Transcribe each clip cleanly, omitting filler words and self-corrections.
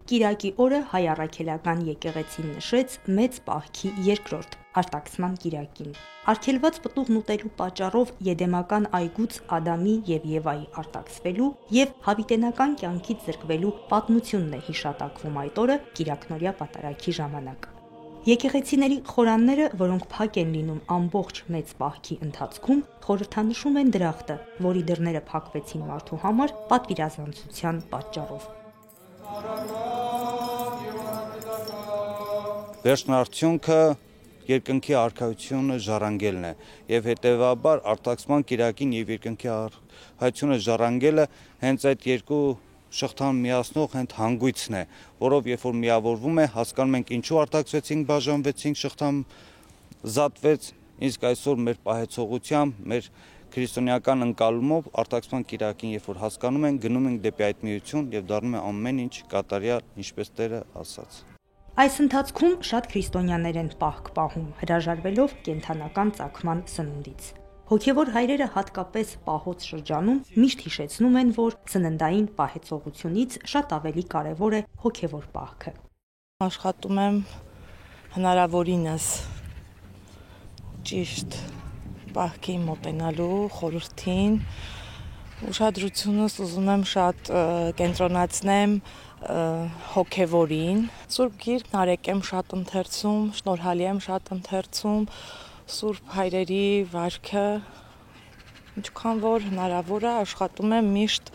Կիրակի օրը հայ առաքելական եկեղեցին նշեց մեծ պահքի երկրորդ արտաքսման կիրակին։ Արգելված պտուղն ուտելու պատճառով եդեմական այգուց Ադամի եւ Եվայի արտաքսվելու եւ հավիտենական կյանքից զրկվելու պատմությունն է հիշատակվում այդ օրը կիրակնօրյա պատարագի ժամանակ։ Եկեղեցիների խորանները, որոնք փակ են լինում ամբողջ մեծ պահքի ընթացքում, խորհրդանշում են դրախտը, որի դռները փակվեցին մարդու համար պատվիրազանցության պատճառով։ Վերջնարդյունքը երկնքի արքայությունը ժառանգելն է եւ հետեւաբար արտաքսման կիրակին եւ երկնքի արքայությունը ժառանգելը հենց այդ երկու շղթան միացնող հենց հանգույցն է, որով երբ որ միավորվում է, հասկանում ենք ինչու արտաքսվեցինք, բաժանվեցինք, շղթան զատվեց, իսկ այսօր մեր պահեցողությամբ, մեր քրիստոնեական ընկալումով արտաքսման կիրակին երբ որ հասկանում ենք, գնում ենք դեպի այդ միություն եւ դառնում է ամեն ինչ կատարյալ, ինչպես Տերը ասաց։ Այս ընթացքում շատ քրիստոնյաներ են պահք պահում, հրաժարվելով կենդանական ծագման սննդից։ Հոգևոր հայրերը հատկապես պահոց շրջանում միշտ հիշեցնում են, որ սննդային պահեցողությունից շատ ավելի կարևոր է հոգևոր պահքը։ Աշխատում եմ հնարավորինս ճիշտ պահքի մոտենալու խորհրդին, ուշադրությունս ուզում եմ շատ կենտրոնացնեմ հոգևորին, Սուրբ Գիրքն արեք եմ շատ ընթերցում, շնորհալի եմ շատ ընթերցում, Սուրբ հայրերի վարքը, ինչքան որ հնարավոր է աշխատում եմ միշտ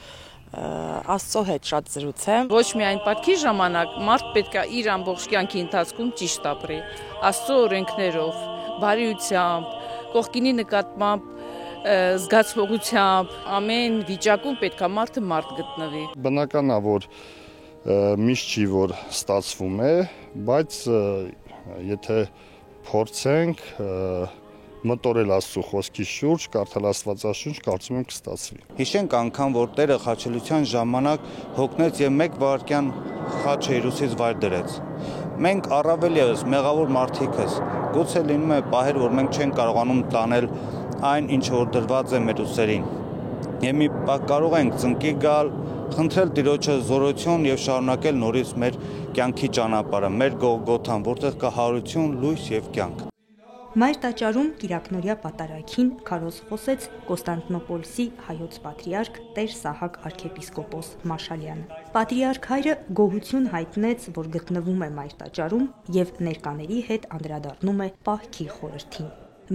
Աստծո հետ շատ զրուցեմ։ Ոչ միայն պարտքի ժամանակ մարդ պետք է իր ամբողջ կյանքի ընթացքում ճիշտ ապրի, Աստծո օրենքներով, բարիությամբ, կողքինի նկատմամբ զգացողությամբ, ամեն վիճակում պետք է մարդը մարդ գտնվի։ Բնական է, որ միշտ չի որ ստացվում է, բայց եթե փորձենք մտորել Աստծո խոսքի շուրջ, կարդալ Աստվածաշունչ, կարծում եմ կստացվի։ Հիշենք անգամ, որ Տերը խաչելության ժամանակ հոգնեց եւ 1 վայրկյան խաչը Հիսուսից վայր դրեց։ Մենք առավել եւս մեղավոր մարդիկս, գուցե լինում է պահեր, որ մենք չենք կարողանում տանել այն, ինչ որ դրված է մեր ուսերին։ Եվ մի կարող ենք ծնկի գալ, խնդրել Տիրոջը զորություն եւ շարունակել նորից մեր կյանքի ճանապարհը, մեր Գողգոթան, որտեղ կա հարություն, լույս եւ կյանք։ Մայր տաճարում կիրակնօրյա պատարագին քարոզ խոսեց Կոստանդնոպոլսի հայոց պատրիարք Տեր Սահակ arczepiskopos Մաշալյանը։ Պատրիարք հայրը գոհություն հայտնեց, որ գտնվում է Մայր տաճարում եւ ներկաների հետ անդրադառնում է պահքի խորհրդին։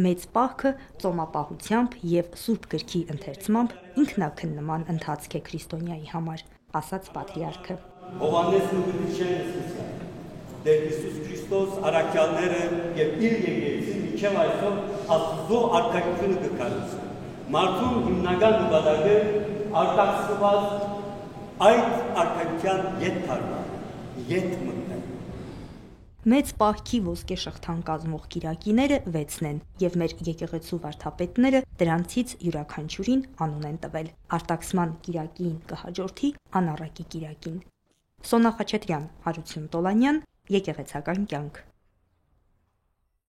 Մեծ պահքը ծոմապահությամբ եւ Սուրբ գրքի ընթերցմամբ ինքնակննման ընթացք է քրիստոնյայի համար, ասաց պատրիարքը։ Հովհաննեսն ու Քրիստոսը Տեր Հիսուս Քրիստոս առաքյալները եւ իր եկեղեցին միջև այսօր Աստծո արքայությունը կկառուցեն։ Մարդուն հիմնական նպատակը արտաքսված այդ արքայության ետ թարմալ, ետ մտնել։ Մեծ պահքի ոսկե շղթան կազմող կիրակիները 6-ն են եւ մեր եկեղեցու վարդապետները դրանցից յուրաքանչյուրին անուն են տվել։ Արտաքսման կիրակին կհաջորդի անառակի կիրակին։ Սոնա Խաչատրյան, Հարություն Տոլանյան, Եկեղեցական կյանք։